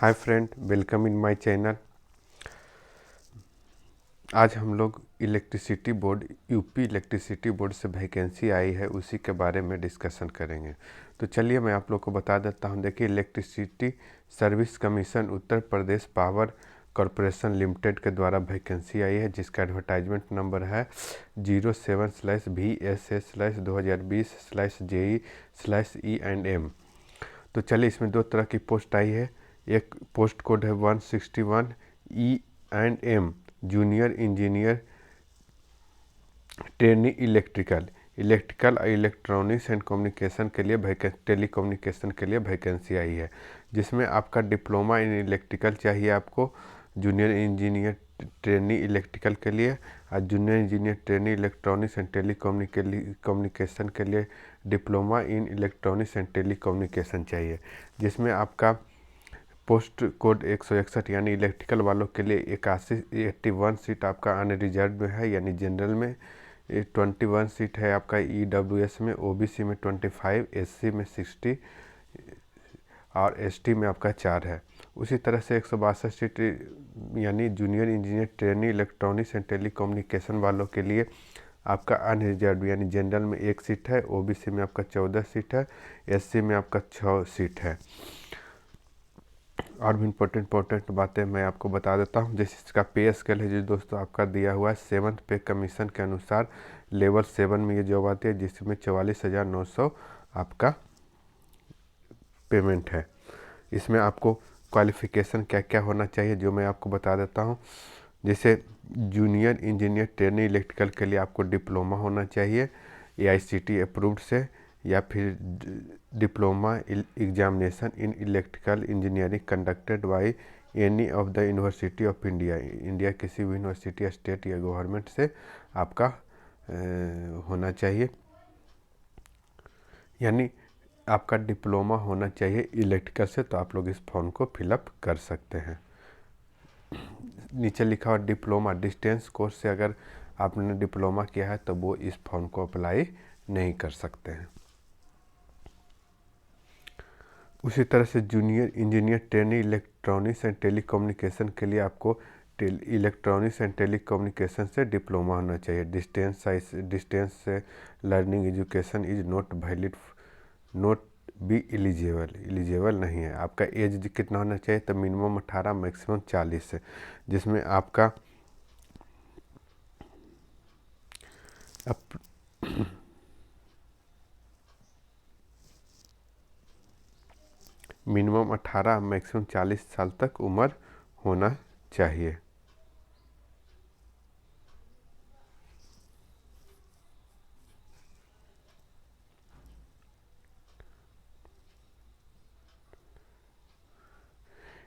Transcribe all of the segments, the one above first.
Hi friend, welcome in my channel. आज हम लोग electricity board UP electricity board से वैकेंसी आई है, उसी के बारे में डिस्कशन करेंगे। तो चलिए मैं आप लोग को बता देता हूं। देखिए, electricity service commission Uttar Pradesh power corporation limited के द्वारा वैकेंसी आई है, जिसका एडवर्टाइजमेंट नंबर है 07/VSS/2020/JE/E&M। तो चलिए, इसमें दो तरह की पोस्ट आई है। एक पोस्ट कोड है 161 E&M junior engineer trainee electrical और इलेक्ट्रॉनिक्स एंड कम्युनिकेशन के लिए टेलीकम्युनिकेशन के लिए वैकेंसी आई है, जिसमें आपका डिप्लोमा इन इलेक्ट्रिकल चाहिए आपको जूनियर इंजीनियर ट्रेनी इलेक्ट्रिकल के लिए, और junior engineer trainee electronics and telecommunication के लिए diploma in electronics and telecommunication चाहिए, जिसमें आपका पोस्ट कोड 161 यानी इलेक्ट्रिकल वालों के लिए 81 सीट आपका अनरिजर्व में है, यानी जनरल में 21 सीट है आपका EWS में, OBC में 25, SC में 60 और ST में आपका 4 है। उसी तरह से 162 सीट यानी junior engineer trainee electronics and telecommunication वालों के लिए आपका अनरिजर्व यानी जनरल में 1 सीट है, OBC में आपका 14 सीट है, SC में आपका 6 सीट है। और भी इम्पोर्टेंट बातें मैं आपको बता देता हूं। जैसे इसका पे स्केल है जो दोस्तों आपका दिया हुआ है 7th पे कमीशन के अनुसार लेवल 7 में ये जॉब आती है, जिसमें 44,900 आपका पेमेंट है। इसमें आपको क्वालिफ़िकेशन क्या क्या होना चाहिए जो मैं आपको बता देता हूं। जैसे जूनियर इंजीनियर ट्रेनी इलेक्ट्रिकल के लिए आपको डिप्लोमा होना चाहिए AICTE अप्रूव्ड से, या फिर diploma examination in electrical engineering conducted by any of the university of India किसी भी यूनिवर्सिटी स्टेट या गवर्नमेंट से आपका होना चाहिए, यानी आपका डिप्लोमा होना चाहिए इलेक्ट्रिकल से। तो आप लोग इस फॉर्म को फिलअप कर सकते हैं। नीचे लिखा हुआ डिप्लोमा डिस्टेंस कोर्स से अगर आपने डिप्लोमा किया है तो वो इस फॉर्म को अप्लाई नहीं कर सकते हैं। उसी तरह से junior engineer trainee electronics and telecommunication के लिए आपको इलेक्ट्रॉनिक्स एंड टेलीकम्युनिकेशन से डिप्लोमा होना चाहिए। डिस्टेंस से learning education is not valid, not be eligible नहीं है। आपका एज कितना होना चाहिए? तो मिनिमम 18 मैक्सिमम 40 है, जिसमें आपका मिनिमम 18 मैक्सिमम 40 साल तक उम्र होना चाहिए।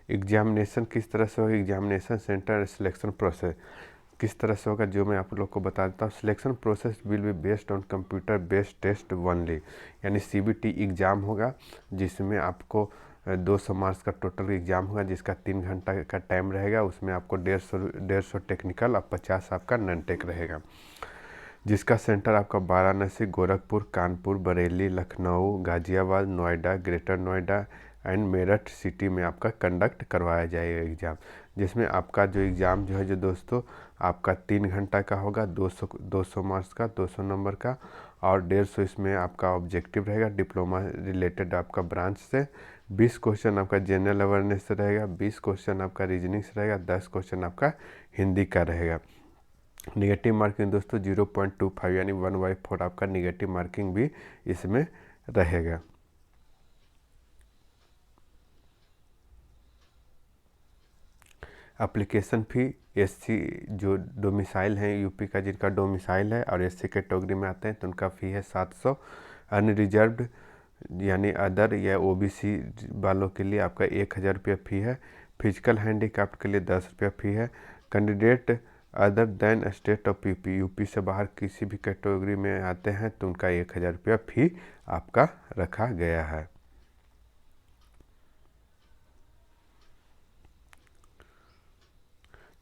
एग्जामिनेशन किस तरह से होगा? एग्जामिनेशन सेंटर सिलेक्शन प्रोसेस किस तरह से होगा जो मैं आप लोग को बता देता हूँ। Selection process will be based on computer based test only, यानी CBT एग्ज़ाम होगा, जिसमें आपको 200 मार्क्स का टोटल एग्ज़ाम होगा, जिसका 3 घंटा का टाइम रहेगा। उसमें आपको 150 टेक्निकल और 50 आपका नॉन टेक रहेगा, जिसका सेंटर आपका Varanasi, Gorakhpur, Kanpur, Bareilly, Lucknow, Ghaziabad, Noida, greater Noida and Meerut city में आपका कंडक्ट करवाया जाएगा एग्ज़ाम। जिसमें आपका जो एग्ज़ाम जो है जो दोस्तों आपका 3 घंटा का होगा, 200 मार्क्स का, 200 नंबर का, और 150 इसमें आपका ऑब्जेक्टिव रहेगा डिप्लोमा रिलेटेड आपका ब्रांच से। 20 क्वेश्चन आपका जनरल अवेयरनेस से रहेगा, 20 क्वेश्चन आपका रीजनिंग से रहेगा, 10 क्वेश्चन आपका हिंदी का रहेगा। निगेटिव मार्किंग दोस्तों 0.25 यानी 1/4 आपका निगेटिव मार्किंग भी इसमें रहेगा। एप्लीकेशन फ़ी SC जो डोमिसाइल हैं यूपी का, जिनका डोमिसाइल है और SC कैटेगरी में आते हैं, तो उनका फ़ी है 700। अनरिजर्व्ड यानी अदर या OBC वालों के लिए आपका 1000 रुपया फ़ी है। फिजिकल हैंडीकैप्ड के लिए 10 रुपया फ़ी है। Candidate other than state of UP से बाहर किसी भी कैटेगरी में आते हैं तो उनका 1000 रुपया फ़ी आपका रखा गया है।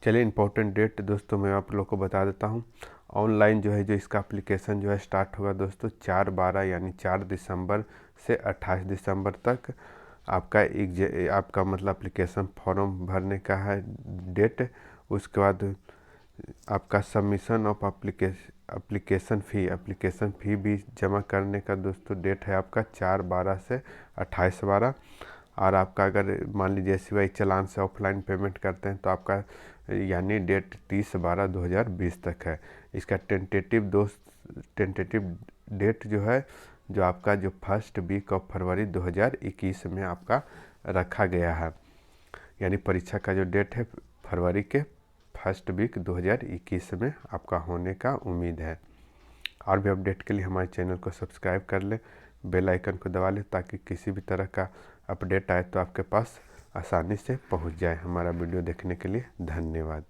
चलिए, इम्पोर्टेंट डेट दोस्तों मैं आप लोग को बता देता हूँ। ऑनलाइन जो है जो इसका एप्लीकेशन जो है स्टार्ट होगा दोस्तों 4/12 यानी 4 दिसंबर से 28 दिसंबर तक। आपका मतलब एप्लीकेशन फॉर्म भरने का है डेट। उसके बाद आपका सबमिशन ऑफ एप्लीकेशन फ़ी भी जमा करने का दोस्तों डेट है आपका 4/12 से 28/12। और आपका अगर मान लीजिए SBI चालान से ऑफलाइन पेमेंट करते हैं तो आपका यानी डेट 30/12/2020 तक है। इसका टेंटेटिव डेट जो है जो आपका जो फर्स्ट वीक ऑफ फरवरी 2021 में आपका रखा गया है। यानी परीक्षा का जो डेट है फरवरी के फर्स्ट वीक 2021 में आपका होने का उम्मीद है। और भी अपडेट के लिए हमारे चैनल को सब्सक्राइब कर लें, बेल आइकन को दबा लें ताकि किसी भी तरह का अपडेट आए तो आपके पास आसानी से पहुंच जाए। हमारा वीडियो देखने के लिए धन्यवाद।